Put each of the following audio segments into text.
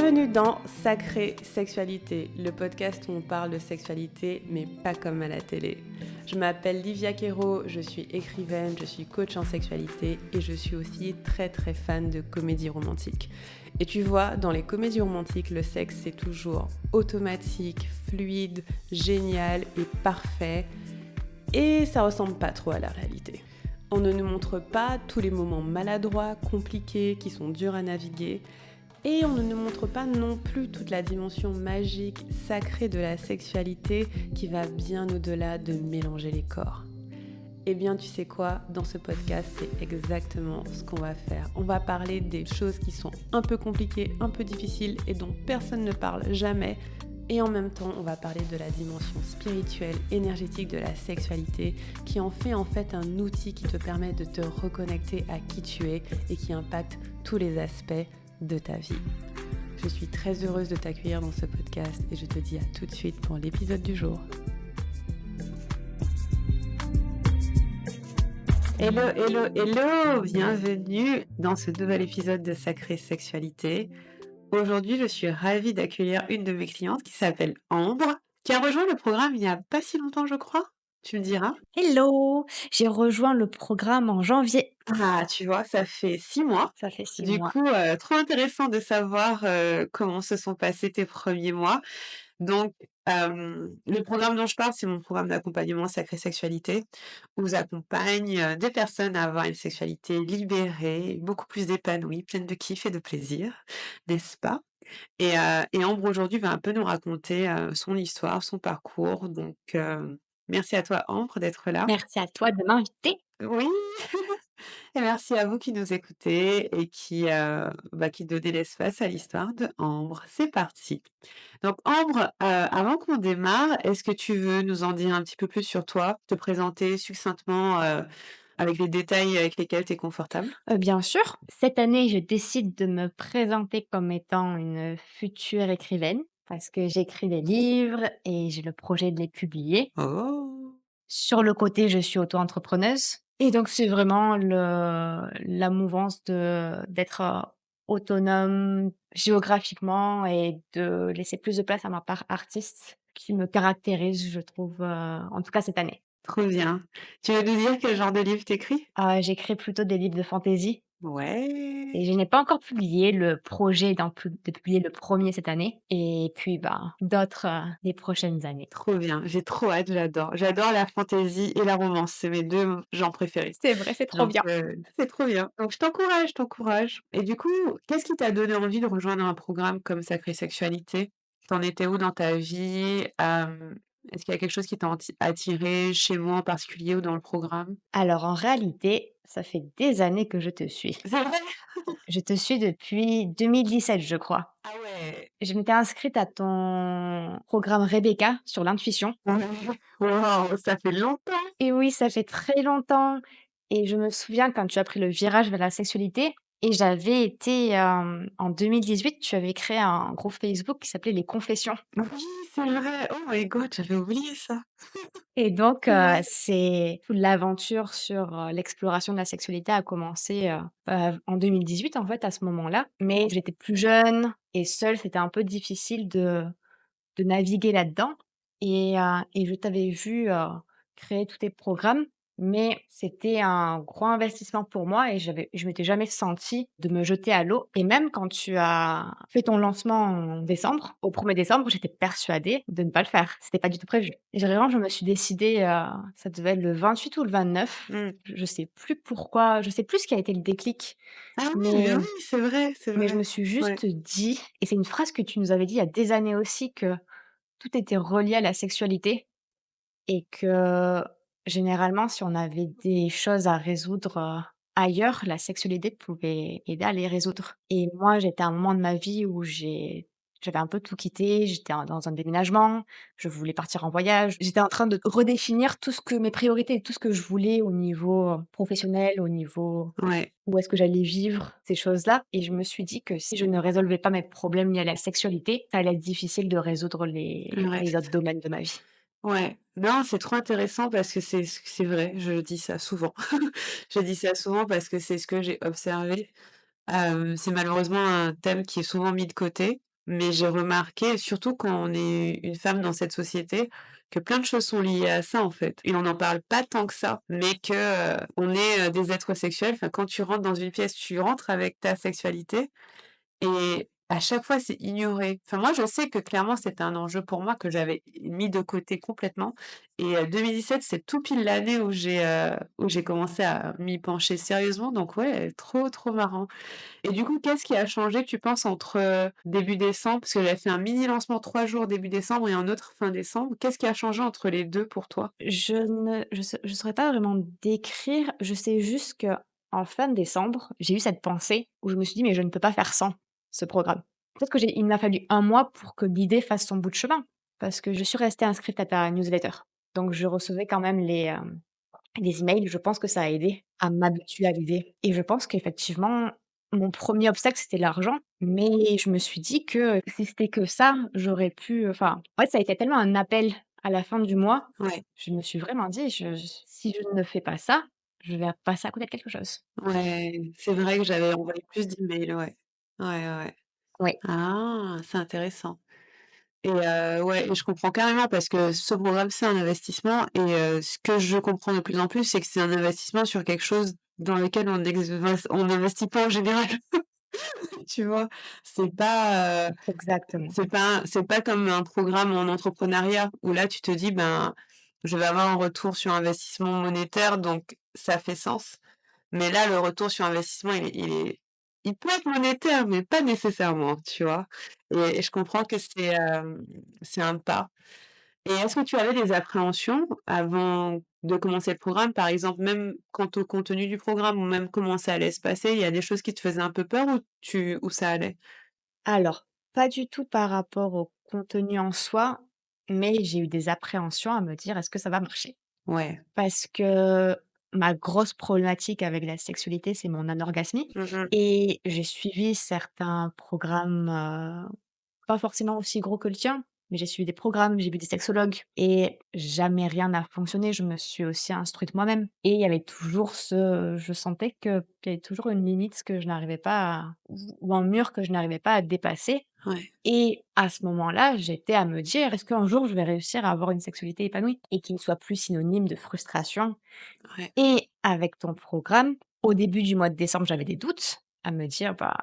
Bienvenue dans Sacrée Sexualité, le podcast où on parle de sexualité, mais pas comme à la télé. Je m'appelle Livia Quero, je suis écrivaine, je suis coach en sexualité et je suis aussi très fan de comédie romantique. Et tu vois, dans les comédies romantiques, le sexe c'est toujours automatique, fluide, génial et parfait. Et ça ressemble pas trop à la réalité. On ne nous montre pas tous les moments maladroits, compliqués, qui sont durs à naviguer. Et on ne nous montre pas non plus toute la dimension magique, sacrée de la sexualité qui va bien au-delà de mélanger les corps. Eh bien, tu sais quoi, dans ce podcast, c'est exactement ce qu'on va faire. On va parler des choses qui sont un peu compliquées, un peu difficiles et dont personne ne parle jamais. Et en même temps, on va parler de la dimension spirituelle, énergétique de la sexualité qui en fait un outil qui te permet de te reconnecter à qui tu es et qui impacte tous les aspects de ta vie. Je suis très heureuse de t'accueillir dans ce podcast et je te dis à tout de suite pour l'épisode du jour. Hello, bienvenue dans ce nouvel épisode de Sacrée Sexualité. Aujourd'hui, je suis ravie d'accueillir une de mes clientes qui s'appelle Ambre, qui a rejoint le programme il n'y a pas si longtemps, je crois. Tu me diras. Hello! J'ai rejoint le programme en janvier. Ah, tu vois, ça fait 6 mois. Ça fait 6 Du mois. coup, trop intéressant de savoir comment se sont passés tes premiers mois. Donc, le programme dont je parle, c'est mon programme d'accompagnement Sacrée Sexualité, où j'accompagne des personnes à avoir une sexualité libérée, beaucoup plus épanouie, pleine de kiff et de plaisir, n'est-ce pas? Et Ambre aujourd'hui va un peu nous raconter son histoire, son parcours. Donc, merci à toi Ambre d'être là. Merci à toi de m'inviter. Oui, et merci à vous qui nous écoutez et qui donnez l'espace à l'histoire de Ambre. C'est parti. Donc Ambre, avant qu'on démarre, est-ce que tu veux nous en dire un petit peu plus sur toi, te présenter succinctement, avec les détails avec lesquels tu es confortable? Bien sûr, cette année, je décide de me présenter comme étant une future écrivaine parce que j'écris des livres et j'ai le projet de les publier. Oh! Sur le côté, je suis auto-entrepreneuse et donc c'est vraiment la mouvance d'être, autonome géographiquement et de laisser plus de place à ma part artiste qui me caractérise, je trouve, en tout cas cette année. Trop bien. Tu veux nous dire quel genre de livre tu écris? J'écris plutôt des livres de fantaisie et Ouais! je n'ai pas encore publié. Le projet est de publier le premier cette année et puis, ben, d'autres, les prochaines années. Trop bien, j'ai trop hâte, j'adore. J'adore la fantaisie et la romance, c'est mes 2 genres préférés. C'est vrai, c'est trop Donc, bien. c'est trop bien. Donc je t'encourage. Et du coup, qu'est-ce qui t'a donné envie de rejoindre un programme comme Sacrée Sexualité? Tu en étais où dans ta vie? Est-ce qu'il y a quelque chose qui t'a attiré chez moi en particulier ou dans le programme? Alors en réalité, ça fait des années que je te suis. C'est vrai? Je te suis depuis 2017, je crois. Ah ouais! Je m'étais inscrite à ton programme Rebecca sur l'intuition Ouais. Waouh, ça fait longtemps! et oui, ça fait très longtemps et je me souviens quand tu as pris le virage vers la sexualité et j'avais été, en 2018, tu avais créé un groupe Facebook qui s'appelait Les Confessions Oui, c'est vrai! Oh my god, j'avais oublié ça. et donc C'est vrai. c'est toute l'aventure sur, l'exploration de la sexualité a commencé, en 2018 en fait, à ce moment-là. Mais j'étais plus jeune et seule, c'était un peu difficile de naviguer là-dedans et je t'avais vu, créer tous tes programmes, mais c'était un gros investissement pour moi et je m'étais jamais sentie de me jeter à l'eau et même quand tu as fait ton lancement en décembre, au 1er décembre, j'étais persuadée de ne pas le faire. C'était pas du tout prévu et vraiment je me suis décidée, ça devait être le 28 ou le 29, Mmh. je sais plus pourquoi, je sais plus ce qui a été le déclic, Ah oui, mais mais oui, c'est vrai, c'est mais je vrai. me suis Ouais. juste dit et c'est une phrase que tu nous avais dit il y a des années aussi que tout était relié à la sexualité et que, généralement, si on avait des choses à résoudre, ailleurs, la sexualité pouvait aider à les résoudre et moi, j'étais à un moment de ma vie où j'avais un peu tout quitté, j'étais dans un déménagement, je voulais partir en voyage. J'étais en train de redéfinir tout ce que mes priorités et tout ce que je voulais au niveau, professionnel, au niveau Ouais, où est-ce que j'allais vivre, ces choses-là et je me suis dit que si je ne résolvais pas mes problèmes liés à la sexualité, ça allait être difficile de résoudre le les autres reste. domaines de ma vie. Ouais. Non, c'est trop intéressant parce que c'est vrai, je dis ça souvent. Je dis ça souvent parce que c'est ce que j'ai observé. C'est malheureusement un thème qui est souvent mis de côté mais j'ai remarqué, surtout quand on est une femme dans cette société, que plein de choses sont liées à ça, en fait et on n'en parle pas tant que ça, mais que, on est, des êtres sexuels. Enfin, quand tu rentres dans une pièce, tu rentres avec ta sexualité et à chaque fois, c'est ignoré. Enfin, moi, je sais que clairement, c'était un enjeu pour moi que j'avais mis de côté complètement et 2017, c'est tout pile l'année où j'ai commencé à m'y pencher sérieusement donc ouais, trop, trop marrant et du coup, qu'est-ce qui a changé, tu penses, entre, début décembre parce que j'avais fait un mini lancement 3 jours début décembre et un autre fin décembre. Qu'est-ce qui a changé entre les 2 pour toi? Je saurais pas vraiment décrire, je sais juste que en fin décembre, j'ai eu cette pensée où je me suis dit: «Mais je ne peux pas faire sans ce programme». Peut-être que j'ai il m'a fallu un mois pour que l'idée fasse son bout de chemin, parce que je suis restée inscrite à ta newsletter. Donc je recevais quand même les emails, je pense que ça a aidé à m'habituer à l'idée et je pense qu'effectivement, mon premier obstacle, c'était l'argent, mais je me suis dit que si c'était que ça, j'aurais pu, enfin, en fait, ça a été tellement un appel à la fin du mois, Ouais, je me suis vraiment dit: «Je si je ne fais pas ça, je vais passer à côté de quelque chose». ouais, c'est vrai que j'avais envoyé plus d'emails, ouais. Ouais, ouais, ouais. Oui. Ah, c'est intéressant et ouais et je comprends carrément parce que ce programme, c'est un investissement et ce que je comprends de plus en plus, c'est que c'est un investissement sur quelque chose dans lequel on n'investit pas en général, tu vois? C'est pas, Exactement. c'est pas comme un programme en entrepreneuriat où là, tu te dis: «Ben, je vais avoir un retour sur investissement monétaire donc ça fait sens». Mais là, le retour sur investissement, il peut être monétaire, mais pas nécessairement, tu vois? Et je comprends que c'est un pas. Et est-ce que tu avais des appréhensions avant de commencer le programme? Par exemple, même quant au contenu du programme ou même comment ça allait se passer, il y a des choses qui te faisaient un peu peur ou ça allait? Alors, pas du tout par rapport au contenu en soi, mais j'ai eu des appréhensions à me dire: «Est-ce que ça va marcher?» Ouais. Parce que ma grosse problématique avec la sexualité, c'est mon anorgasmie Mmh mh. et j'ai suivi certains programmes, pas forcément aussi gros que le tien, mais j'ai suivi des programmes, j'ai vu des sexologues et jamais rien n'a fonctionné. Je me suis aussi instruite moi-même et il y avait toujours je sentais qu'il y avait toujours une limite que je n'arrivais pas à ou un mur que je n'arrivais pas à dépasser Ouais, et à ce moment-là, j'étais à me dire: «Est-ce qu'un jour je vais réussir à avoir une sexualité épanouie?» et qui ne soit plus synonyme de frustration ouais, et avec ton programme, au début du mois de décembre, j'avais des doutes à me dire: «Bah,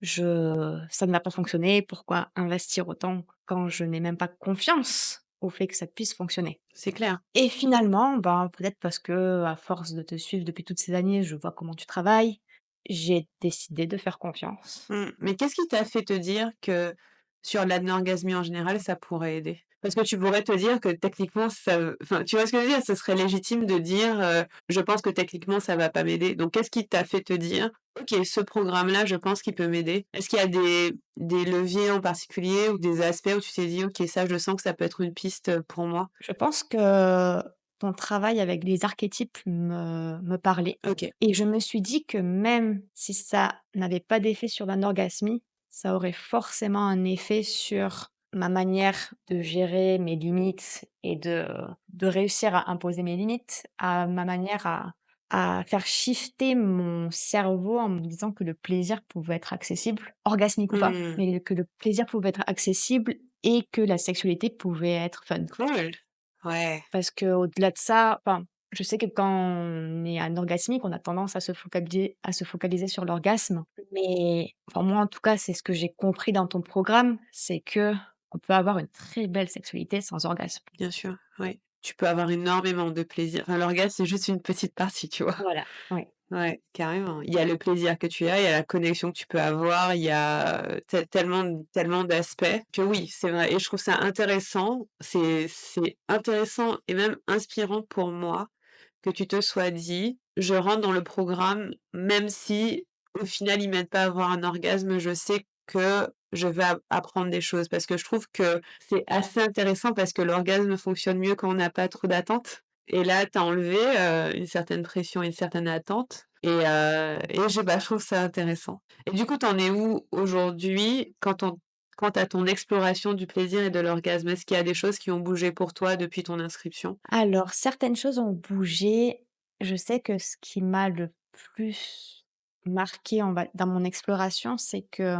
ça ne va pas fonctionner, pourquoi investir autant quand je n'ai même pas confiance au fait que ça puisse fonctionner?» c'est clair. Et finalement, ben, peut-être parce que à force de te suivre depuis toutes ces années, je vois comment tu travailles, j'ai décidé de faire confiance. Mmh, mais qu'est-ce qui t'a fait te dire que sur l'anorgasmie en général, ça pourrait aider? Parce que tu pourrais te dire que techniquement enfin, tu vois ce que je veux dire? Ce serait légitime de dire, «Je pense que techniquement ça va pas m'aider». Donc qu'est-ce qui t'a fait te dire: «OK, ce programme-là, je pense qu'il peut m'aider»? Est-ce qu'il y a des leviers en particulier ou des aspects où tu t'es dit: «OK, ça je sens que ça peut être une piste, pour moi»? Je pense que ton travail avec les archétypes me parlait OK. et je me suis dit que même si ça n'avait pas d'effet sur l'anorgasmie, ça aurait forcément un effet sur ma manière de gérer mes limites et de réussir à imposer mes limites, à ma manière à faire shifter mon cerveau en me disant que le plaisir pouvait être accessible, orgasmique ou pas, Mmh, mais que le plaisir pouvait être accessible et que la sexualité pouvait être fun. cool. Ouais, Parce qu'au-delà de ça, enfin, je sais que quand on est anorgasmique, on a tendance à se focaliser sur l'orgasme. Mais enfin, moi, en tout cas, c'est ce que j'ai compris dans ton programme, c'est que on peut avoir une très belle sexualité sans orgasme. bien sûr, oui. Tu peux avoir énormément de plaisir. Enfin, l'orgasme, c'est juste une petite partie, tu vois? Voilà, oui. Ouais, carrément. Il y a le plaisir que tu as, il y a la connexion que tu peux avoir, il y a, tellement d'aspects que oui, c'est vrai et je trouve ça intéressant. C'est intéressant et même inspirant pour moi que tu te sois dit: «Je rentre dans le programme, même si au final il m'aide pas à avoir un orgasme, je sais que je vais apprendre des choses». Parce que je trouve que c'est assez intéressant parce que l'orgasme fonctionne mieux quand on n'a pas trop d'attentes et là, tu as enlevé, une certaine pression, une certaine attente et je trouve ça intéressant et du coup, tu en es où aujourd'hui quant à ton exploration du plaisir et de l'orgasme? Est-ce qu'il y a des choses qui ont bougé pour toi depuis ton inscription? Alors, certaines choses ont bougé. Je sais que ce qui m'a le plus marqué dans mon exploration, c'est que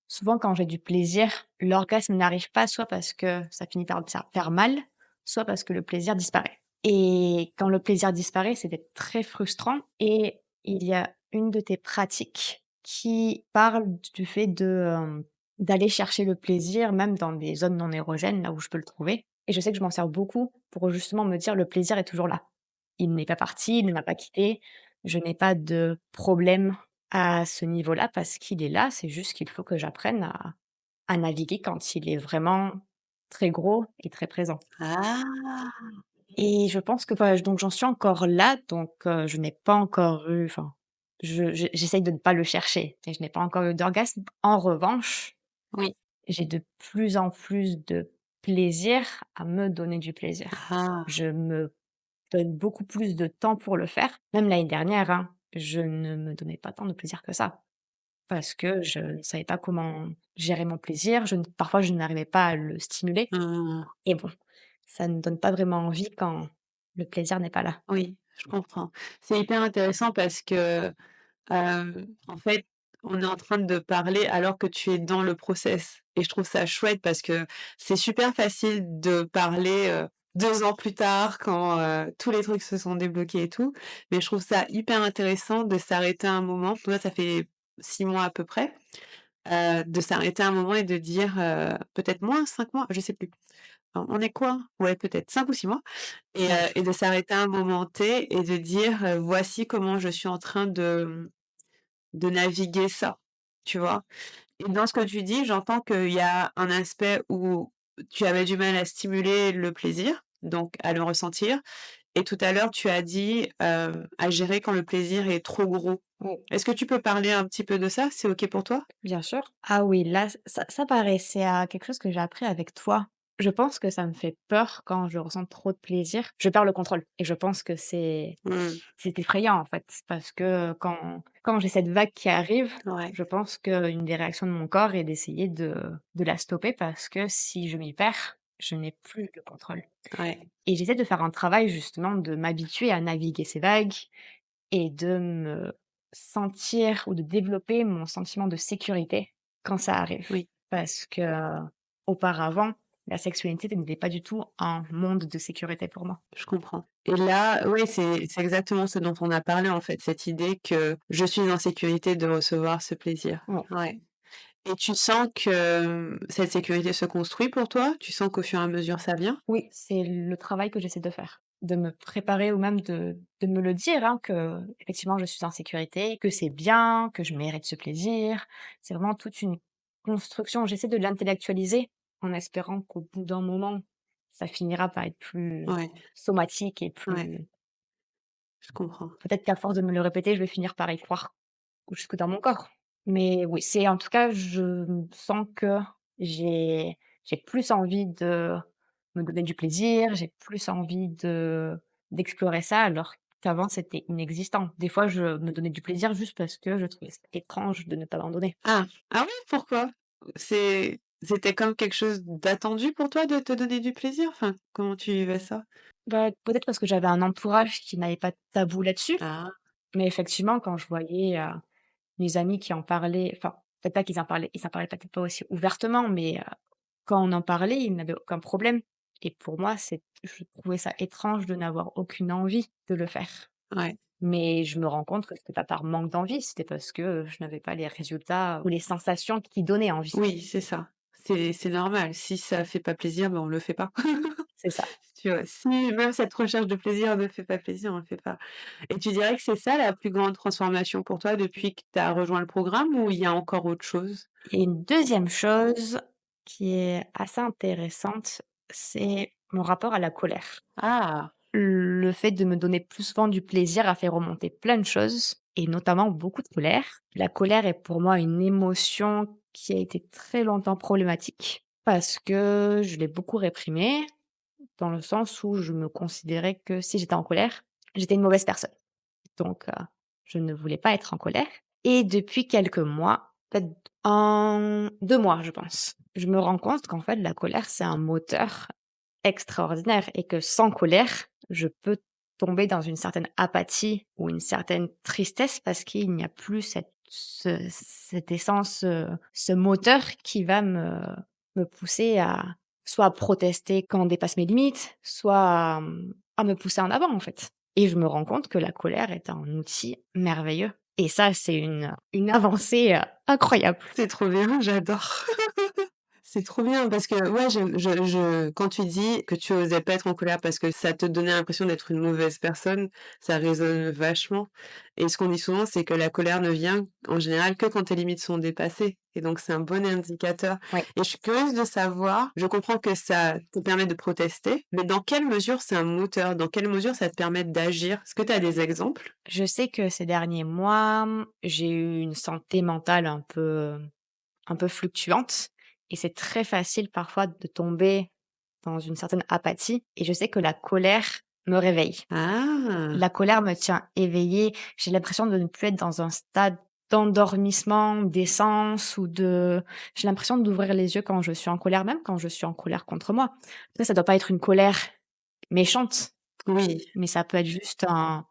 souvent quand j'ai du plaisir, l'orgasme n'arrive pas soit parce que ça finit par me faire mal, soit parce que le plaisir disparaît. Et quand le plaisir disparaît, c'était très frustrant et il y a une de tes pratiques qui parle du fait d'aller chercher le plaisir même dans des zones non érogènes, là où je peux le trouver. Et je sais que je m'en sers beaucoup pour justement me dire: «Le plaisir est toujours là. Il n'est pas parti, il ne m'a pas quitté. Je n'ai pas de problème à ce niveau-là parce qu'il est là, c'est juste qu'il faut que j'apprenne à naviguer quand il est vraiment très gros et très présent». Ah! Et je pense que voilà, donc j'en suis encore là, donc je n'ai pas encore eu enfin, j'essaye de ne pas le chercher et je n'ai pas encore eu d'orgasme. En revanche, Oui. j'ai de plus en plus de plaisir à me donner du plaisir. Ah! Je me donne beaucoup plus de temps pour le faire. Même l'année dernière, hein, je ne me donnais pas tant de plaisir que ça. Parce que je ne savais pas comment gérer mon plaisir, parfois je n'arrivais pas à le stimuler Mmh. et bon, ça ne donne pas vraiment envie quand le plaisir n'est pas là. Oui, je comprends. C'est hyper intéressant parce que, en fait, on est en train de parler alors que tu es dans le process et je trouve ça chouette parce que c'est super facile de parler, 2 ans plus tard quand, tous les trucs se sont débloqués et tout, mais je trouve ça hyper intéressant de s'arrêter un moment. Toi, ça fait 6 mois à peu près, de s'arrêter un moment et de dire, peut-être moins, 5 mois, je sais plus. On est quoi? Ouais, peut-être 5 ou 6 mois Ouais. et de s'arrêter à un moment T et de dire, «Voici comment je suis en train de naviguer ça», tu vois? Et dans ce que tu dis, j'entends qu'il y a un aspect où tu avais du mal à stimuler le plaisir, donc à le ressentir et tout à l'heure tu as dit, à gérer quand le plaisir est trop gros. Oui. Est-ce que tu peux parler un petit peu de ça? C'est OK pour toi? Bien sûr. Ah oui, là, ça pareil, c'est, quelque chose que j'ai appris avec toi. Je pense que ça me fait peur quand je ressens trop de plaisir. Je perds le contrôle et je pense que Mmh. c'est effrayant, en fait, parce que quand j'ai cette vague qui arrive, Ouais, je pense qu'une des réactions de mon corps est d'essayer de la stopper parce que si je m'y perds, je n'ai plus le contrôle ouais, et j'essaie de faire un travail justement de m'habituer à naviguer ces vagues et de me sentir ou de développer mon sentiment de sécurité quand ça arrive. oui. Parce que, auparavant, la sexualité n'était pas du tout un monde de sécurité pour moi. Je comprends et là, oui, c'est exactement ce dont on a parlé, en fait, cette idée que je suis en sécurité de recevoir ce plaisir. Ouais. Ouais et tu sens que, cette sécurité se construit pour toi? Tu sens qu'au fur et à mesure ça vient? Oui, c'est le travail que j'essaie de faire. De me préparer ou même de me le dire, hein, qu'effectivement je suis en sécurité, que c'est bien, que je mérite ce plaisir. C'est vraiment toute une construction. J'essaie de l'intellectualiser en espérant qu'au bout d'un moment, ça finira par être plus Ouais, somatique et ouais, plus je comprends. peut-être qu'à force de me le répéter, je vais finir par y croire jusque dans mon corps. Mais oui, c'est en tout cas, je sens que j'ai j'ai plus envie de me donner du plaisir, j'ai plus envie d'explorer ça, alors qu'avant c'était inexistant. Des fois, je me donnais du plaisir juste parce que je trouvais ça étrange de ne pas m'en donner. Ah! Ah oui, pourquoi? C'était comme quelque chose d'attendu pour toi de te donner du plaisir? Enfin, comment tu vivais ça? Bah, peut-être parce que j'avais un entourage qui n'avait pas de tabou là-dessus, Ah, mais effectivement, quand je voyais, mes amis qui en parlaient, enfin, peut-être pas qu'ils en parlaient, ils en parlaient peut-être pas aussi ouvertement, mais quand on en parlait, ils n'avaient aucun problème et pour moi, je trouvais ça étrange de n'avoir aucune envie de le faire. ouais. Mais je me rends compte que c'était pas par manque d'envie, c'était parce que je n'avais pas les résultats ou les sensations qui donnaient envie. Oui, c'est ça. C'est normal. Si ça fait pas plaisir, ben, on le fait pas. C'est ça. Tu vois? Si même cette recherche de plaisir ne fait pas plaisir, on le fait pas et tu dirais que c'est ça la plus grande transformation pour toi depuis que tu as rejoint le programme ou il y a encore autre chose? Et une deuxième chose qui est assez intéressante, c'est mon rapport à la colère. Ah! Le fait de me donner plus souvent du plaisir a fait remonter plein de choses et notamment beaucoup de colère. La colère est pour moi une émotion qui a été très longtemps problématique parce que je l'ai beaucoup réprimée dans le sens où je me considérais que si j'étais en colère, j'étais une mauvaise personne. Donc, je ne voulais pas être en colère et depuis quelques mois, peut-être 2 mois, je pense, je me rends compte qu'en fait, la colère, c'est un moteur extraordinaire et que sans colère, je peux tomber dans une certaine apathie ou une certaine tristesse parce qu'il n'y a plus cette cette essence, ce moteur qui va me pousser à soit à protester quand on dépasse mes limites, soit à me pousser en avant, en fait. Et je me rends compte que la colère est un outil merveilleux et ça, c'est une avancée, incroyable. C'est trop bien, j'adore. C'est trop bien parce que ouais, je quand tu dis que tu osais pas être en colère parce que ça te donnait l'impression d'être une mauvaise personne, ça résonne vachement et ce qu'on dit souvent, c'est que la colère ne vient en général que quand tes limites sont dépassées et donc c'est un bon indicateur Ouais. et je suis curieuse de savoir, je comprends que ça te permet de protester, mais dans quelle mesure c'est un moteur? Dans quelle mesure ça te permet d'agir? Est-ce que tu as des exemples? Je sais que ces derniers mois, j'ai eu une santé mentale un peu fluctuante et c'est très facile parfois de tomber dans une certaine apathie et je sais que la colère me réveille. Ah! La colère me tient éveillée, j'ai l'impression de ne plus être dans un stade d'endormissement, d'essence ou de j'ai l'impression d'ouvrir les yeux quand je suis en colère, même quand je suis en colère contre moi. Après ça doit pas être une colère méchante, Oui. mais ça peut être juste un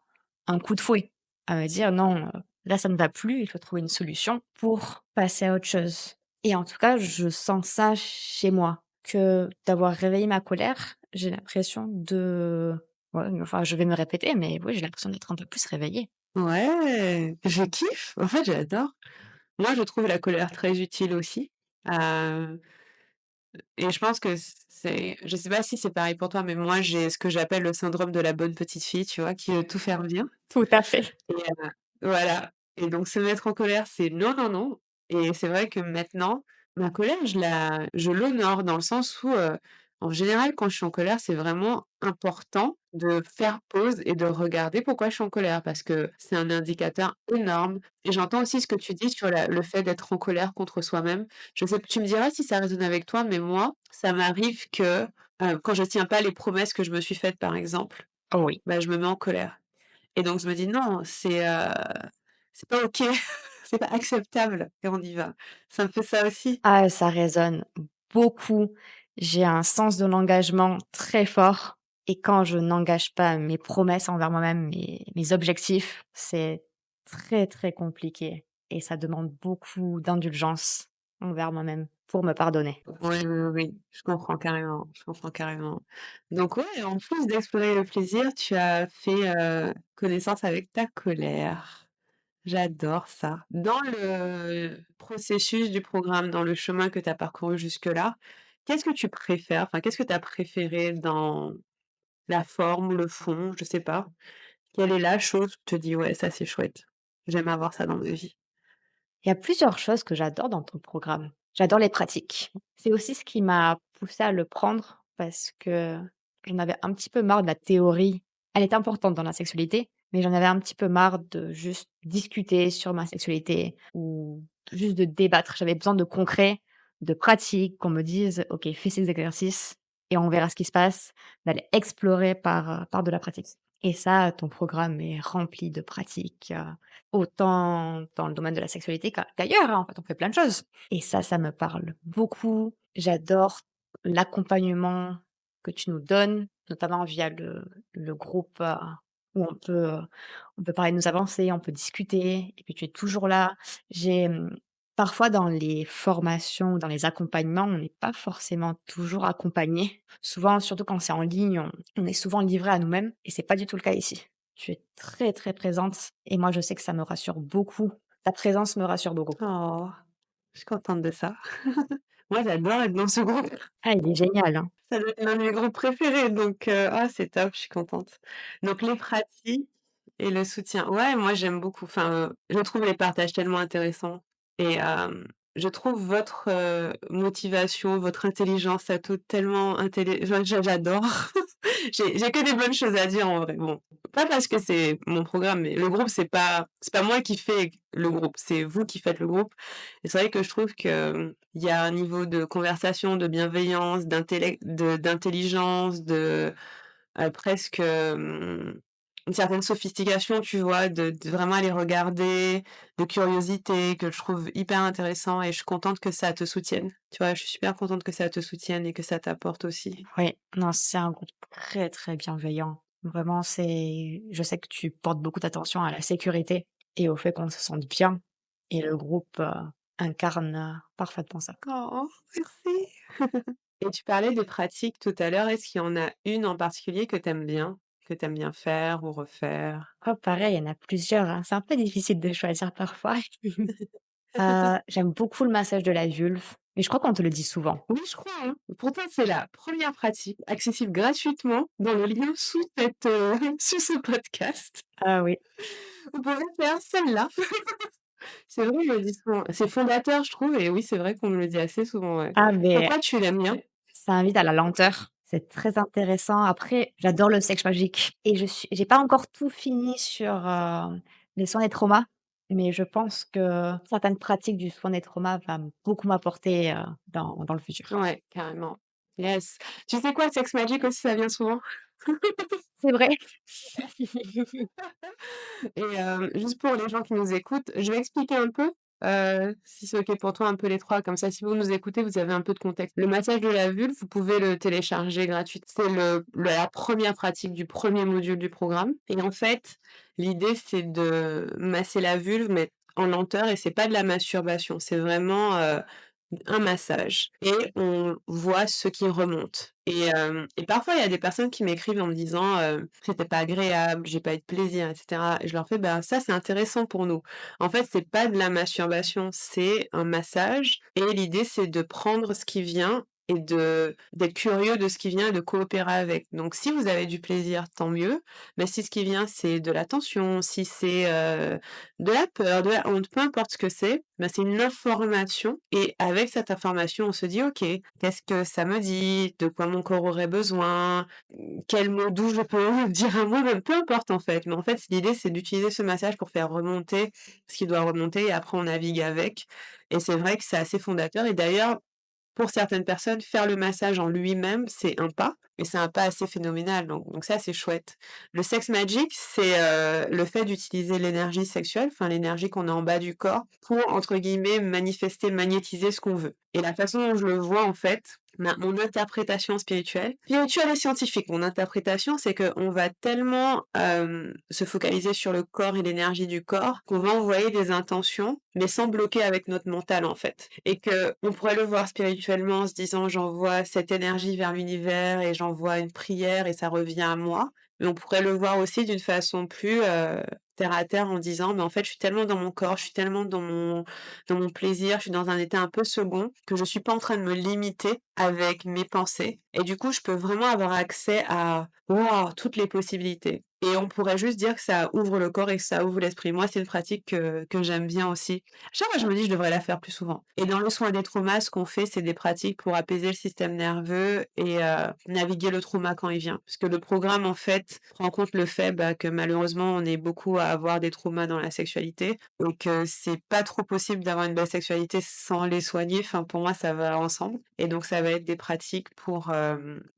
coup de fouet à me dire: «Non, là ça ne va plus, il faut trouver une solution pour passer à autre chose» et en tout cas, je sens ça chez moi, que d'avoir réveillé ma colère, j'ai l'impression de ouais, enfin, je vais me répéter, mais oui, j'ai l'impression d'être un peu plus réveillée. Ouais, je kiffe. En fait, j'adore. Moi, je trouve la colère très utile aussi, heu et je pense que c'est je sais pas si c'est pareil pour toi, mais moi, j'ai ce que j'appelle le syndrome de la bonne petite fille, tu vois? Qui veut tout faire bien Tout à fait. et voilà et donc se mettre en colère, c'est non, non, non et c'est vrai que maintenant, ma colère, je l'honore dans le sens où, en général, quand je suis en colère, c'est vraiment important de faire pause et de regarder pourquoi je suis en colère parce que c'est un indicateur énorme et j'entends aussi ce que tu dis sur le fait d'être en colère contre soi-même. Je sais tu me diras si ça résonne avec toi, mais moi, ça m'arrive que, quand je tiens pas les promesses que je me suis faites, par exemple, Oui. bah, je me mets en colère. Et donc je me dis: «Non, c'est pas OK, c'est pas acceptable» et on y va. Ça me fait ça aussi. Ah, ça résonne beaucoup. J'ai un sens de l'engagement très fort et quand je n'engage pas mes promesses envers moi-même, mes objectifs, c'est très, très compliqué et ça demande beaucoup d'indulgence envers moi-même pour me pardonner. Oui, oui, oui, oui, je comprends carrément, je comprends carrément. Donc ouais, en plus d'explorer le plaisir, tu as fait, connaissance avec ta colère. J'adore ça. Dans le processus du programme, dans le chemin que tu as parcouru jusque-là, qu'est-ce que tu préfères? Enfin, qu'est-ce que tu as préféré dans la forme, le fond, je sais pas? Quelle est la chose où tu te dis: «Ouais, ça c'est chouette, j'aime avoir ça dans ma vie»? Il y a plusieurs choses que j'adore dans ton programme. J'adore les pratiques. C'est aussi ce qui m'a poussée à le prendre parce que j'en avais un petit peu marre de la théorie. Elle est importante dans la sexualité, mais j'en avais un petit peu marre de juste discuter sur ma sexualité ou juste de débattre. J'avais besoin de concret, de pratique, qu'on me dise: «OK, fais ces exercices et on verra ce qui se passe», d'aller explorer par de la pratique. Et ça, ton programme est rempli de pratiques, autant dans le domaine de la sexualité qu'ailleurs, hein. En fait, on fait plein de choses et ça me parle beaucoup. J'adore l'accompagnement que tu nous donnes, notamment via le groupe, où on peut parler de nos avancées, on peut discuter et puis tu es toujours là. J'ai, parfois dans les formations ou dans les accompagnements, on n'est pas forcément toujours accompagné. Souvent, surtout quand c'est en ligne, on est souvent livré à nous-mêmes et c'est pas du tout le cas ici. Tu es très, très présente et moi, je sais que ça me rassure beaucoup. Ta présence me rassure beaucoup. Oh, je suis contente de ça. Moi, j'adore être dans ce groupe. Ah, il est génial, hein. Ça doit être l'un de mes groupes préférés donc ah, c'est top, je suis contente. Donc les pratiques et le soutien. Ouais, moi, j'aime beaucoup. Enfin, je trouve les partages tellement intéressants et je trouve votre, motivation, votre intelligence à toutes tellement j'adore. J'ai que des bonnes choses à dire en vrai. Bon, pas parce que c'est mon programme, mais le groupe, c'est pas moi qui fais le groupe, c'est vous qui faites le groupe et c'est vrai que je trouve que, il y a un niveau de conversation, de bienveillance, d'intelligence, presque, une certaine sophistication, tu vois? De vraiment aller regarder, de curiosité que je trouve hyper intéressant et je suis contente que ça te soutienne. Tu vois? Je suis super contente que ça te soutienne et que ça t'apporte aussi. Oui, non, c'est un groupe très, très bienveillant. Vraiment, je sais que tu portes beaucoup d'attention à la sécurité et au fait qu'on se sente bien et le groupe, incarne, parfaitement ça. Oh, merci. Et tu parlais des pratiques tout à l'heure. Est-ce qu'il y en a une en particulier que t'aimes bien faire ou refaire? Oh pareil, il y en a plusieurs, hein, c'est un peu difficile de choisir parfois. J'aime beaucoup le massage de la vulve, mais je crois qu'on te le dit souvent. Oui, je crois, hein. Pourtant, c'est la première pratique accessible gratuitement dans le lien sous sous ce podcast. Ah oui. Vous pouvez faire celle-là. C'est vrai, on me le dit souvent. C'est fondateur, je trouve et oui, c'est vrai qu'on me le dit assez souvent, ouais. Ah mais Pourquoi tu l'aimes bien? ça invite à la lenteur. C'est très intéressant. Après, j'adore le sexe magique et j'ai pas encore tout fini sur, les soins des traumas, mais je pense que certaines pratiques du soin des traumas va beaucoup m'apporter, dans le futur. Ouais, carrément. Yes. Tu sais quoi? Sex Magic aussi, ça vient souvent. C'est vrai. Et juste pour les gens qui nous écoutent, je vais expliquer un peu, si c'est OK pour toi, un peu les 3 comme ça, si vous nous écoutez, vous avez un peu de contexte. Le massage de la vulve, vous pouvez le télécharger gratuit. C'est la première pratique du premier module du programme et en fait, l'idée, c'est de masser la vulve, mais en lenteur et c'est pas de la masturbation, c'est vraiment, un massage et on voit ce qui remonte et parfois il y a des personnes qui m'écrivent en me disant, «C'était pas agréable, j'ai pas eu de plaisir» et cetera et je leur fais: «Ben, ça, c'est intéressant pour nous». En fait, c'est pas de la masturbation, c'est un massage et l'idée, c'est de prendre ce qui vient et d'être curieux de ce qui vient et de coopérer avec. Donc si vous avez du plaisir, tant mieux, mais si ce qui vient, c'est de la tension, si c'est, de la peur, de la honte, peu importe ce que c'est, bah, c'est une information et avec cette information, on se dit: «OK, qu'est-ce que ça me dit? De quoi mon corps aurait besoin? Quel mot doux je peux dire un mot?» même peu importe en fait, mais en fait, l'idée, c'est d'utiliser ce massage pour faire remonter ce qui doit remonter et après on navigue avec et c'est vrai que c'est assez fondateur et d'ailleurs pour certaines personnes, faire le massage en lui-même, c'est un pas et c'est un pas assez phénoménal donc ça, c'est chouette. Le sex magic, c'est, le fait d'utiliser l'énergie sexuelle, enfin l'énergie qu'on a en bas du corps pour, entre guillemets, «manifester», magnétiser ce qu'on veut et la façon dont je le vois, en fait, mon interprétation spirituelle et scientifique. Mon interprétation, c'est qu'on va tellement, se focaliser sur le corps et l'énergie du corps qu'on va envoyer des intentions, mais sans bloquer avec notre mental, en fait et qu'on pourrait le voir spirituellement en se disant: «J'envoie cette énergie vers l'univers et j'envoie une prière et ça revient à moi». Mais on pourrait le voir aussi d'une façon plus, terre à terre en disant: «Mais en fait, je suis tellement dans mon corps, je suis tellement dans mon plaisir, je suis dans un état un peu second, que je suis pas en train de me limiter avec mes pensées et du coup, je peux vraiment avoir accès à, waouh, toutes les possibilités» et on pourrait juste dire que ça ouvre le corps et que ça ouvre l'esprit. Moi, c'est une pratique que j'aime bien aussi. Chaque fois, je me dis: «Je devrais la faire plus souvent» et dans le soin des traumas, ce qu'on fait, c'est des pratiques pour apaiser le système nerveux et naviguer le trauma quand il vient. Parce que le programme, en fait, prend en compte le fait, bah, que malheureusement, on est beaucoup à avoir des traumas dans la sexualité et que c'est pas trop possible d'avoir une belle sexualité sans les soigner. Enfin, pour moi, ça va ensemble et donc ça va être des pratiques pour,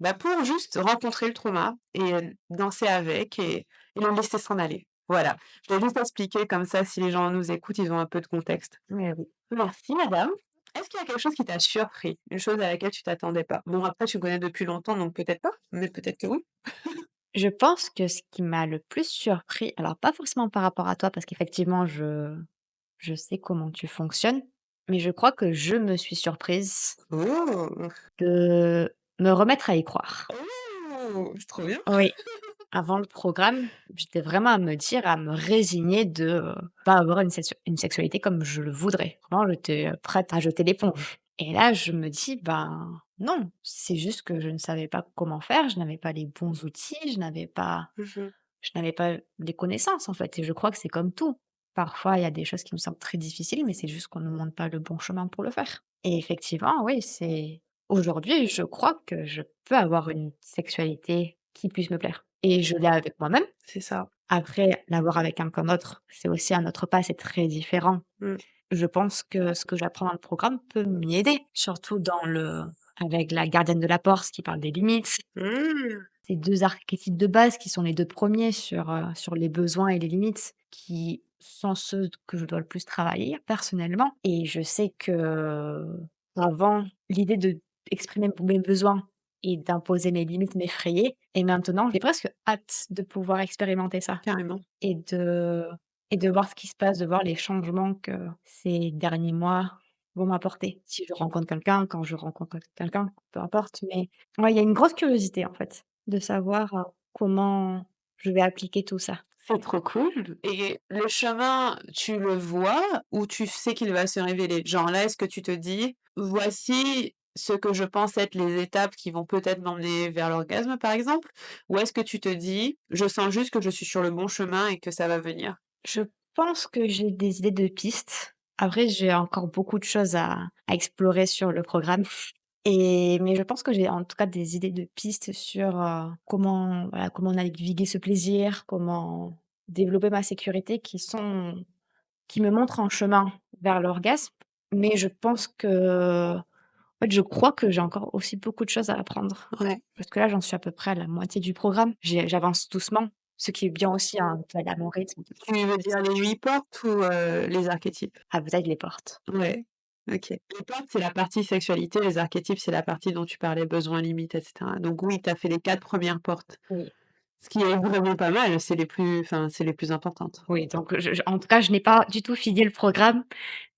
bah, pour juste rencontrer le trauma et danser avec et le laisser s'en aller. Voilà. Je vais juste expliquer comme ça, si les gens nous écoutent, ils ont un peu de contexte. Mais oui. Merci madame. Est-ce qu'il y a quelque chose qui t'a surpris? Une chose à laquelle tu t'attendais pas? Bon après tu connais depuis longtemps donc peut-être pas, mais peut-être que oui? Je pense que ce qui m'a le plus surpris, alors pas forcément par rapport à toi parce qu'effectivement je sais comment tu fonctionnes, mais je crois que je me suis surprise Oh! de me remettre à y croire. Oh! C'est trop bien. Oui. Avant le programme, j'étais vraiment à me dire, à me résigner de, pas avoir une sexualité comme je le voudrais. Vraiment, j'étais, prête à jeter l'éponge et là, je me dis: «Ben, non, c'est juste que je ne savais pas comment faire, je n'avais pas les bons outils, Mmh. je n'avais pas les connaissances, en fait» et je crois que c'est comme tout. Parfois, il y a des choses qui nous semblent très difficiles, mais c'est juste qu'on ne nous montre pas le bon chemin pour le faire et effectivement, oui, c'est aujourd'hui, je crois que je peux avoir une sexualité qui puisse me plaire et je l'ai avec moi-même. C'est ça. Après, l'avoir avec quelqu'un d'autre, c'est aussi un autre pas, c'est très différent. Mmh. Je pense que ce que j'apprends dans le programme peut m'y aider, surtout avec la gardienne de la Force qui parle des limites. Mmh. Ces 2 archétypes de base qui sont les 2 premiers sur les besoins et les limites, qui sont ceux que je dois le plus travailler personnellement et je sais qu'avant, l'idée d'exprimer mes besoins et d'imposer mes limites m'effrayait et maintenant j'ai presque hâte de pouvoir expérimenter ça Carrément. et de et de voir ce qui se passe, de voir les changements que ces derniers mois vont m'apporter. Si je rencontre quelqu'un, quand je rencontre quelqu'un, peu importe, mais ouais, il y a une grosse curiosité, en fait, de savoir, comment je vais appliquer tout ça. C'est trop cool et le chemin, tu le vois ou tu sais qu'il va se révéler? Genre là, est-ce que tu te dis: «Voici ce que je pense être les étapes qui vont peut-être m'emmener vers l'orgasme», par exemple? Ou est-ce que tu te dis: «Je sens juste que je suis sur le bon chemin et que ça va venir»? Je pense que j'ai des idées de pistes. Après, j'ai encore beaucoup de choses à explorer sur le programme mais je pense que j'ai en tout cas des idées de pistes sur, comment, voilà, comment naviguer ce plaisir, comment développer ma sécurité qui me montrent un chemin vers l'orgasme. Mais je pense que en fait, je crois que j'ai encore aussi beaucoup de choses à apprendre. Ouais. Parce que là, j'en suis à peu près à la moitié du programme. J'avance doucement, ce qui est bien aussi, hein, tu à mon rythme. Tu veux dire les 8 portes ou les archétypes? Ah, peut-être les portes. Ouais, OK. Les portes, c'est la partie sexualité, les archétypes, c'est la partie dont tu parlais, besoins, limites et cetera. Donc oui, tu as fait les 4 premières portes. Oui. Ce qui est vraiment pas mal, c'est les plus importantes. Oui, donc je en tout cas, je n'ai pas du tout fini le programme,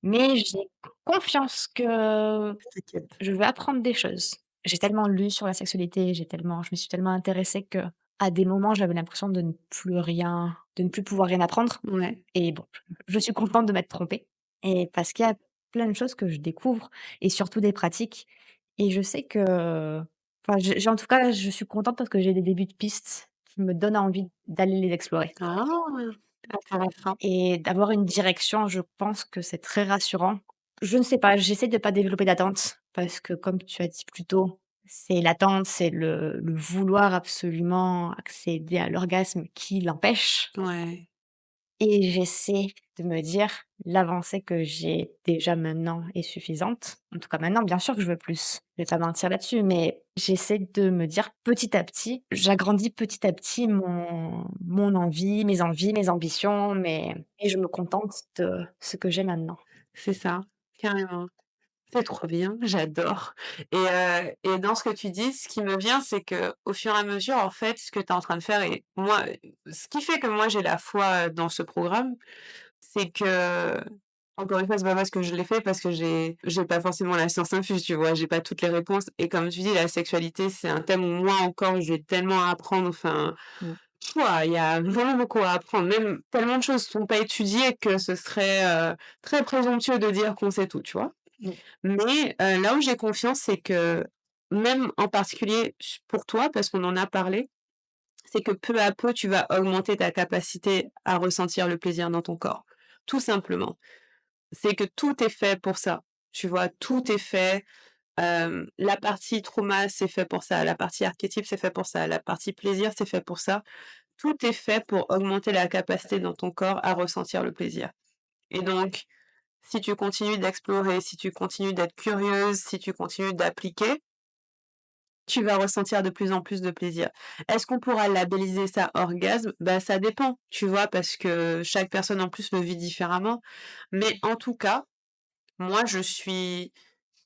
mais j'ai confiance que T'inquiète. je vais apprendre des choses. J'ai tellement lu sur la sexualité, je me suis tellement intéressée que à des moments, j'avais l'impression de ne plus pouvoir rien apprendre Ouais. et bon, je suis contente de m'être trompée et parce qu'il y a plein de choses que je découvre et surtout des pratiques et je sais que enfin, j'ai en tout cas, je suis contente parce que j'ai des débuts de pistes qui me donnent envie d'aller les explorer. Ah! Intéressant. Et d'avoir une direction, je pense que c'est très rassurant. Je ne sais pas, j'essaie de pas développer d'attente parce que comme tu as dit plus tôt, c'est l'attente, c'est le vouloir absolument accéder à l'orgasme qui l'empêche Ouais. et j'essaie de me dire: «L'avancée que j'ai déjà maintenant est suffisante». En tout cas maintenant, bien sûr que je veux plus, je vais pas mentir là-dessus, mais j'essaie de me dire petit à petit, j'agrandis petit à petit mon envie, mes ambitions, et je me contente de ce que j'ai maintenant. C'est ça, carrément. C'est trop bien, j'adore et dans ce que tu dis, ce qui me vient, c'est que au fur et à mesure, en fait, ce que tu es en train de faire et moi, ce qui fait que moi j'ai la foi, dans ce programme, c'est que encore une fois, c'est pas parce que je l'ai fait, parce que j'ai pas forcément la science infuse, tu vois? J'ai pas toutes les réponses et comme tu dis, la sexualité, c'est un thème où moi encore j'ai tellement à apprendre, enfin, Mmh. il y a vraiment beaucoup à apprendre, même tellement de choses sont pas étudiées que ce serait, très présomptueux de dire qu'on sait tout, tu vois? Mmh. Mais, là où j'ai confiance, c'est que même en particulier pour toi, parce qu'on en a parlé, c'est que peu à peu, tu vas augmenter ta capacité à ressentir le plaisir dans ton corps. Tout simplement. C'est que tout est fait pour ça, tu vois? Tout est fait, la partie trauma, c'est fait pour ça, la partie archétype, c'est fait pour ça, la partie plaisir, c'est fait pour ça. Tout est fait pour augmenter la capacité dans ton corps à ressentir le plaisir et donc si tu continues d'explorer, si tu continues d'être curieuse, si tu continues d'appliquer, tu vas ressentir de plus en plus de plaisir. Est-ce qu'on pourra labelliser ça orgasme? Bah, ça dépend, tu vois? Parce que chaque personne en plus le vit différemment. Mais en tout cas, moi je suis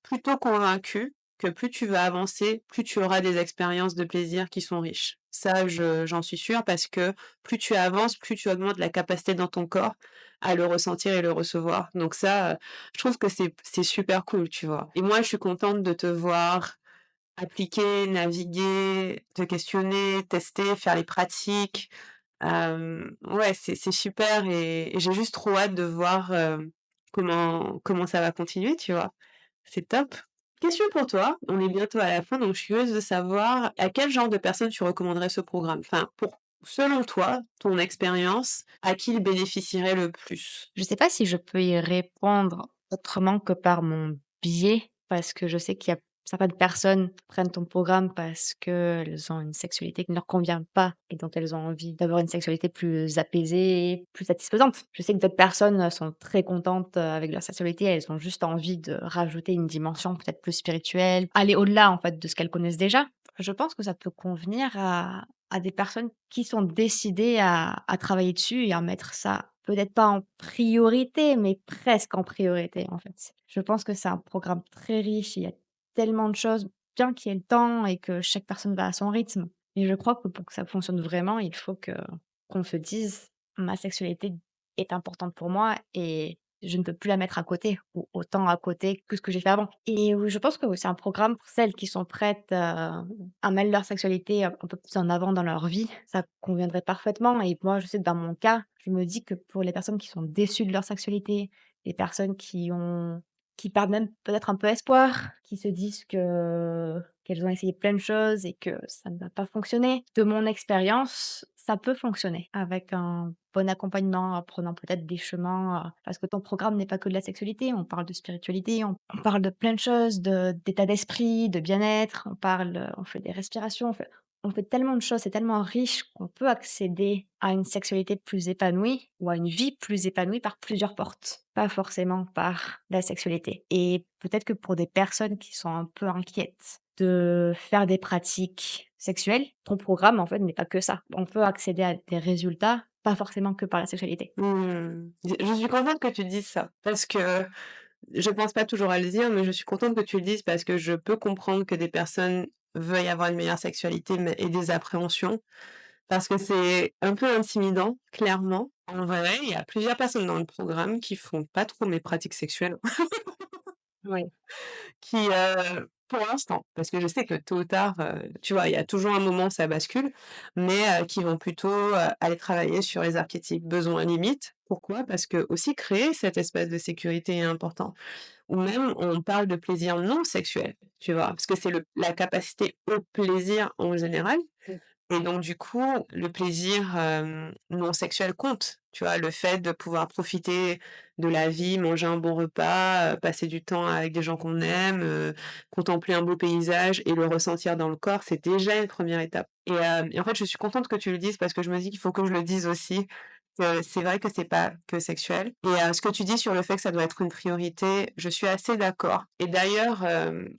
plutôt convaincue que plus tu vas avancer, plus tu auras des expériences de plaisir qui sont riches. Ça, j'en suis sûre parce que plus tu avances, plus tu augmentes la capacité dans ton corps à le ressentir et le recevoir. Donc ça, je trouve que c'est super cool, tu vois? Et moi, je suis contente de te voir appliquer, naviguer, te questionner, tester, faire les pratiques. Ouais, c'est super et j'ai juste trop hâte de voir, comment ça va continuer, tu vois? C'est top. Question pour toi, on est bientôt à la fin, donc je suis curieuse de savoir à quel genre de personnes tu recommanderais ce programme? Enfin, pour selon toi, ton expérience, à qui il bénéficierait le plus? Je sais pas si je peux y répondre autrement que par mon biais, parce que je sais qu'il y a certaines personnes qui prennent ton programme parce qu'elles ont une sexualité qui ne leur convient pas et dont elles ont envie d'avoir une sexualité plus apaisée, plus satisfaisante. Je sais que d'autres personnes, sont très contentes, avec leur sexualité, elles ont juste envie de rajouter une dimension peut-être plus spirituelle, aller au-delà en fait de ce qu'elles connaissent déjà. Je pense que ça peut convenir à des personnes qui sont décidées à travailler dessus et à mettre ça, peut-être pas en priorité, mais presque en priorité, en fait. Je pense que c'est un programme très riche, il y a tellement de choses, bien qu'il y ait le temps et que chaque personne va à son rythme. Et je crois que pour que ça fonctionne vraiment, il faut que qu'on se dise: «Ma sexualité est importante pour moi et je ne peux plus la mettre à côté ou autant à côté que ce que j'ai fait avant. Et oui, je pense que oui, c'est un programme pour celles qui sont prêtes, à mettre leur sexualité un peu plus en avant dans leur vie. Ça conviendrait parfaitement et moi, je sais que dans mon cas, je me dis que pour les personnes qui sont déçues de leur sexualité, les personnes qui perdent même peut-être un peu espoir, qui se disent qu'elles ont essayé plein de choses et que ça ne va pas fonctionner. De mon expérience, ça peut fonctionner avec un bon accompagnement, en prenant peut-être des chemins, parce que ton programme n'est pas que de la sexualité, on parle de spiritualité, on parle de plein de choses, d'état d'esprit, de bien-être, on fait des respirations, on fait tellement de choses, c'est tellement riche qu'on peut accéder à une sexualité plus épanouie ou à une vie plus épanouie par plusieurs portes, pas forcément par la sexualité. Et peut-être que pour des personnes qui sont un peu inquiètes de faire des pratiques sexuelles, ton programme en fait n'est pas que ça. On peut accéder à des résultats, pas forcément que par la sexualité. Mmh. Je suis contente que tu dises ça parce que je pense pas toujours à le dire, mais je suis contente que tu le dises parce que je peux comprendre que des personnes veuillent avoir une meilleure sexualité, mais et des appréhensions parce que c'est un peu intimidant, clairement. En vrai, il y a plusieurs personnes dans le programme qui font pas trop mes pratiques sexuelles. Oui. Qui, pour l'instant, parce que je sais que tôt ou tard, tu vois, il y a toujours un moment où ça bascule, mais qui vont plutôt, aller travailler sur les archétypes besoins limites. Pourquoi? Parce que aussi créer cet espace de sécurité est important. Ou même on parle de plaisir non sexuel, tu vois? Parce que c'est la capacité au plaisir en général et donc du coup, le plaisir, non sexuel compte, tu vois? Le fait de pouvoir profiter de la vie, manger un bon repas, passer du temps avec des gens qu'on aime, contempler un beau paysage et le ressentir dans le corps, c'est déjà une première étape et en fait, je suis contente que tu le dises parce que je me dis qu'il faut que je le dise aussi, que c'est vrai que c'est pas que sexuel et ce que tu dis sur le fait que ça doit être une priorité, je suis assez d'accord et d'ailleurs,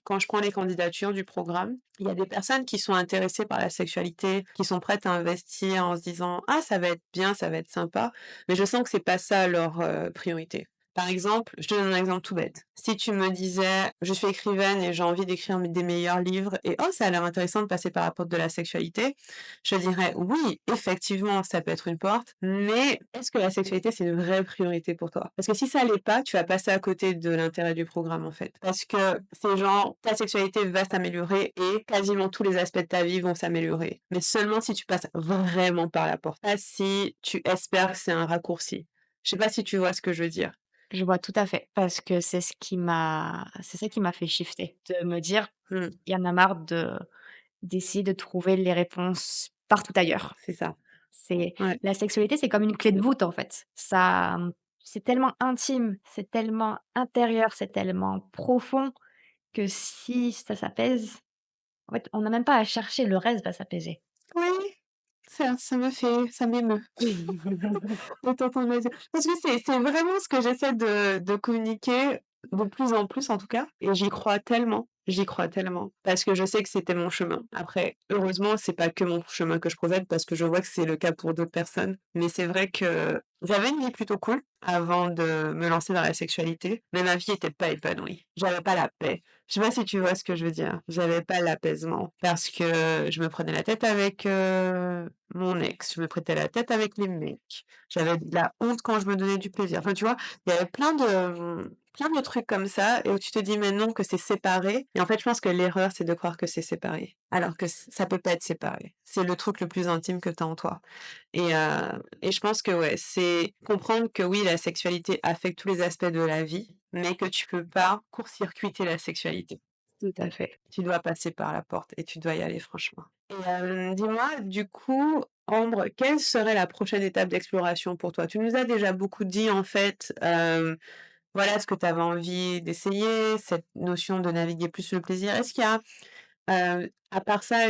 quand je prends les candidatures du programme, il y a des personnes qui sont intéressées par la sexualité, qui sont prêtes à investir en se disant: «Ah, ça va être bien, ça va être sympa», mais je sens que c'est pas ça leur, priorité. Par exemple, je te donne un exemple tout bête. Si tu me disais: «Je suis écrivaine et j'ai envie d'écrire des meilleurs livres et oh, ça a l'air intéressant de passer par la porte de la sexualité», je dirais: «Oui, effectivement, ça peut être une porte, mais est-ce que la sexualité, c'est une vraie priorité pour toi?» Parce que si ça l'est pas, tu vas passer à côté de l'intérêt du programme, en fait. Parce que c'est genre, ta sexualité va s'améliorer et quasiment tous les aspects de ta vie vont s'améliorer. Mais seulement si tu passes vraiment par la porte. Pas si tu espères que c'est un raccourci. Je sais pas si tu vois ce que je veux dire? Je vois tout à fait, parce que c'est ça qui m'a fait shifter, de me dire: Mmh, «Il y en a marre d'essayer de trouver les réponses partout ailleurs». c'est ça. C'est Ouais. la sexualité, c'est comme une clé de voûte, en fait. Ça, c'est tellement intime, c'est tellement intérieur, c'est tellement profond que si ça s'apaise, en fait, on n'a même pas à chercher, le reste va s'apaiser. Oui, ça m'émeut. De t'entendre le dire. Parce que c'est vraiment ce que j'essaie de communiquer de plus en plus en tout cas et j'y crois tellement parce que je sais que c'était mon chemin. Après, heureusement, c'est pas que mon chemin que je projette parce que je vois que c'est le cas pour d'autres personnes. Mais c'est vrai que j'avais une vie plutôt cool avant de me lancer dans la sexualité, mais ma vie était pas épanouie. J'avais pas la paix. Je sais pas si tu vois ce que je veux dire? J'avais pas l'apaisement parce que je me prenais la tête avec, mon ex, je me prenais la tête avec les mecs. J'avais de la honte quand je me donnais du plaisir. Enfin, tu vois? Il y avait plein de trucs comme ça et où tu te dis: «Mais non, que c'est séparé» et en fait, je pense que l'erreur, c'est de croire que c'est séparé, alors que ça peut pas être séparé. C'est le truc le plus intime que tu as en toi et je pense que, ouais, c'est comprendre que oui, la sexualité affecte tous les aspects de la vie, mais que tu peux pas court-circuiter la sexualité. Tout à fait. Tu dois passer par la porte et tu dois y aller franchement. Et dis-moi, du coup, Ambre, quelle serait la prochaine étape d'exploration pour toi? Tu nous as déjà beaucoup dit en fait, voilà ce que tu avais envie d'essayer, cette notion de naviguer plus sur le plaisir. Est-ce qu'il y a, à part ça,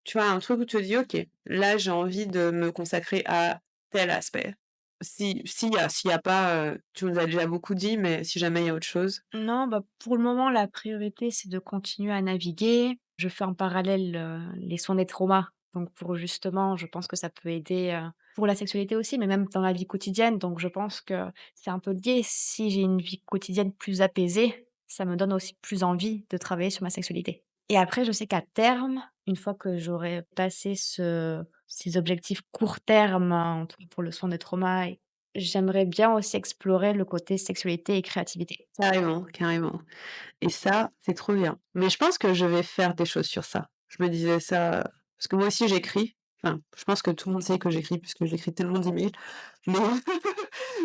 tu vois, un truc où tu te dis: «OK, là j'ai envie de me consacrer à tel aspect». Si s'il y a pas, tu nous as déjà beaucoup dit, mais si jamais il y a autre chose? Non, bah, pour le moment, la priorité, c'est de continuer à naviguer. Je fais en parallèle, les soins des traumas, donc pour justement, je pense que ça peut aider, pour la sexualité aussi, mais même dans la vie quotidienne, donc je pense que c'est un peu lié. Si j'ai une vie quotidienne plus apaisée, ça me donne aussi plus envie de travailler sur ma sexualité et après, je sais qu'à terme, une fois que j'aurai passé ces objectifs court terme, en tout cas pour le soin des traumas j'aimerais bien aussi explorer le côté sexualité et créativité. Carrément, carrément. Et ça, c'est trop bien. Mais je pense que je vais faire des choses sur ça. Je me disais ça, parce que moi aussi j'écris. Enfin, je pense que tout le monde sait que j'écris puisque j'écris tellement d'emails. Mais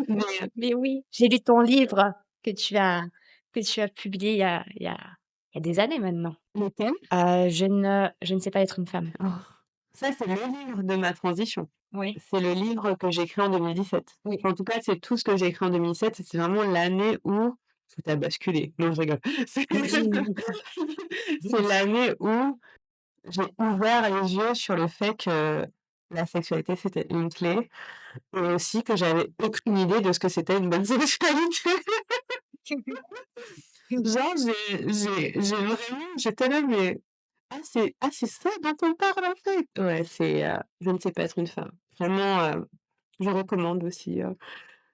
mais Mais oui, j'ai lu ton livre que tu as publié il y a des années maintenant. lequel? Je ne sais pas être une femme. Oh, ça, c'est le livre de ma transition. Oui. C'est le livre que j'ai écrit en 2017. Oui. En tout cas, c'est tout ce que j'ai écrit en 2017 et c'est vraiment l'année où tout a basculé. Non, je rigole. C'est c'est l'année où j'ai ouvert les yeux sur le fait que la sexualité, c'était une clé et aussi que j'avais aucune idée de ce que c'était une bonne sexualité. Genre, j'étais là, mais c'est ça dont on parle, en fait? Ouais, je ne sais pas être une femme. Vraiment, je recommande aussi,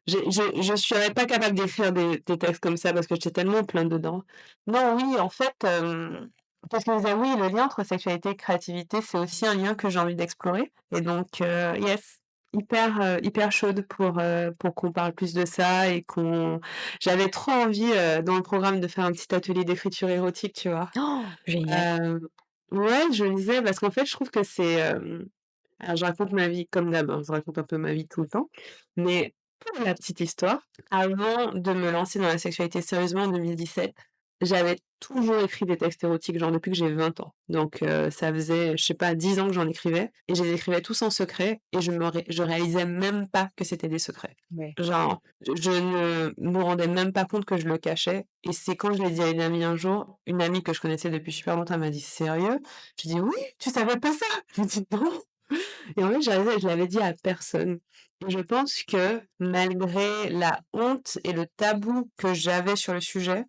je serais pas capable d'écrire des textes comme ça parce que j'étais tellement plein dedans. Non, oui, en fait, parce que je disais, oui, le lien entre sexualité et créativité, c'est aussi un lien que j'ai envie d'explorer et donc yes, hyper chaude pour qu'on parle plus de ça et qu'on j'avais trop envie, dans le programme de faire un petit atelier d'écriture érotique, tu vois? Oh! Génial. Hem, ouais, je me disais parce qu'en fait, je trouve que alors je raconte ma vie comme d'hab, hein, je raconte un peu ma vie tout le temps, mais pour la petite histoire, avant de me lancer dans la sexualité sérieusement en 2017, j'avais toujours écrit des textes érotiques, genre depuis que j'ai 20 ans. Donc ça faisait, je sais pas, 10 ans que j'en écrivais et je les écrivais tous en secret et je réalisais même pas que c'était des secrets. Ouais. Genre, je ne me rendais même pas compte que je le cachais et c'est quand je l'ai dit à une amie un jour, une amie que je connaissais depuis super longtemps, elle m'a dit: «Sérieux?» J'ai dit: «Oui, tu savais pas ça?» Je lui ai dit: «Non». Et en fait, je l'avais dit à personne. Et je pense que malgré la honte et le tabou que j'avais sur le sujet,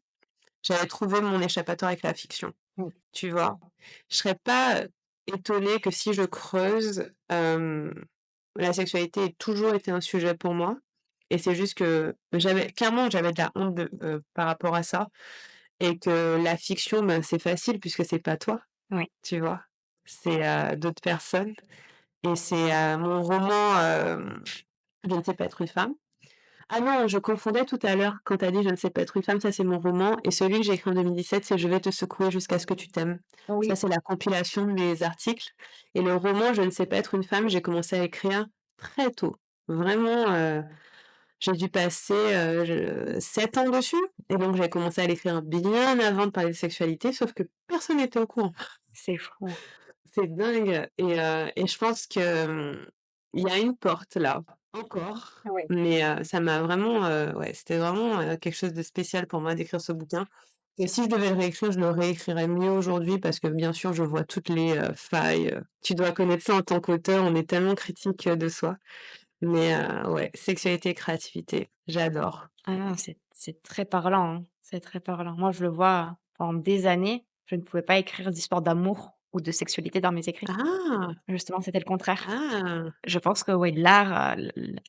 j'avais trouvé mon échappatoire avec la fiction, Mmh. tu vois? Je serais pas, étonnée que si je creuse, la sexualité ait toujours été un sujet pour moi et c'est juste que j'avais de la honte par rapport à ça et que la fiction, ben, c'est facile puisque c'est pas toi, Oui. tu vois? C'est, d'autres personnes et c'est, mon roman, Je ne sais pas être une femme. Ah non, je confondais tout à l'heure quand tu as dit: «Je ne sais pas être une femme», ça c'est mon roman et celui que j'ai écrit en 2017, c'est «Je vais te secouer jusqu'à ce que tu t'aimes». Ça, Oui. c'est la compilation de mes articles et le roman «Je ne sais pas être une femme», j'ai commencé à écrire très tôt. Vraiment, j'ai dû passer, 7 ans dessus et donc j'ai commencé à l'écrire bien avant de parler de sexualité, sauf que personne n'était au courant. C'est fou. C'est dingue et je pense que, il y a une porte là, encore, Oui. mais ça m'a vraiment, ouais, c'était vraiment, quelque chose de spécial pour moi d'écrire ce bouquin et si je devais le réécrire, je le réécrirais mieux aujourd'hui parce que bien sûr, je vois toutes les, failles, tu dois connaître ça en tant qu'auteur, on est tellement critique, de soi, mais ouais, sexualité et créativité, j'adore. Ah non, c'est très parlant, hein. C'est très parlant. Moi, je le vois pendant des années, je ne pouvais pas écrire d'histoires d'amour ou de sexualité dans mes écrits. Ah! Justement, c'était le contraire. Ah! Je pense que ouais, l'art, l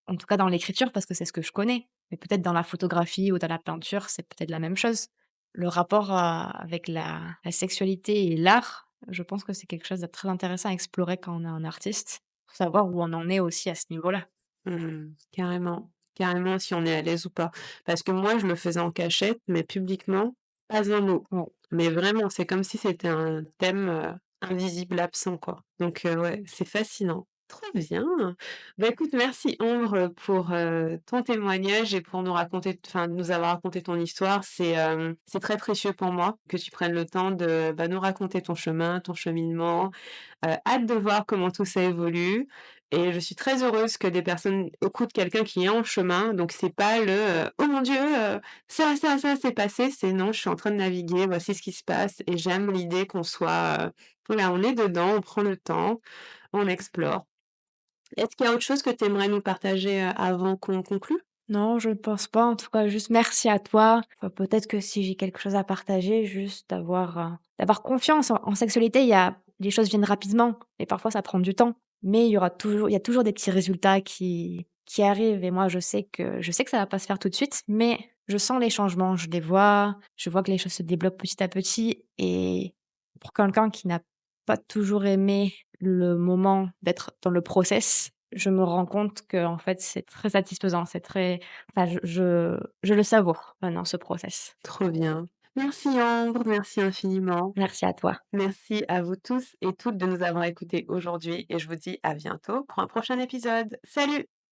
en tout cas dans l'écriture parce que c'est ce que je connais, mais peut-être dans la photographie ou dans la peinture, c'est peut-être la même chose. Le rapport, avec la sexualité et l'art, je pense que c'est quelque chose de très intéressant à explorer quand on est un artiste, pour savoir où on en est aussi à ce niveau-là. Carrément, carrément si on est à l'aise ou pas. Parce que moi, je le faisais en cachette, mais publiquement, pas un mot. Ouais. Mais vraiment, c'est comme si c'était un thème, invisible, absent, quoi. Donc ouais, c'est fascinant. Trop bien! Bah, écoute, merci Ombre, pour, ton témoignage et pour nous avoir raconté ton histoire. C'est très précieux pour moi que tu prennes le temps de, bah, nous raconter ton chemin, ton cheminement. Hâte de voir comment tout ça évolue et je suis très heureuse que des personnes écoutent quelqu'un qui est en chemin, donc c'est pas «Oh mon Dieu, ça s'est passé», c'est: «Non, je suis en train de naviguer, voici ce qui se passe» et j'aime l'idée qu'on soit, voilà, on est dedans, on prend le temps, on explore. Est-ce qu'il y a autre chose que tu aimerais nous partager, avant qu'on conclue? Non, je ne pense pas. En tout cas, juste merci à toi. Peut-être que si j'ai quelque chose à partager, juste d'avoir confiance en sexualité. Les choses viennent rapidement et parfois ça prend du temps. Mais il y a toujours des petits résultats qui arrivent et moi je sais que ça va pas se faire tout de suite, mais je sens les changements, je les vois, je vois que les choses se débloquent petit à petit et pour quelqu'un qui n'a pas toujours aimé le moment d'être dans le process, je me rends compte que en fait, c'est très satisfaisant, c'est très enfin, je le savoure maintenant ce process. Trop bien. Merci Ambre, merci infiniment. Merci à toi. Merci à vous tous et toutes de nous avoir écoutés aujourd'hui et je vous dis à bientôt pour un prochain épisode. Salut!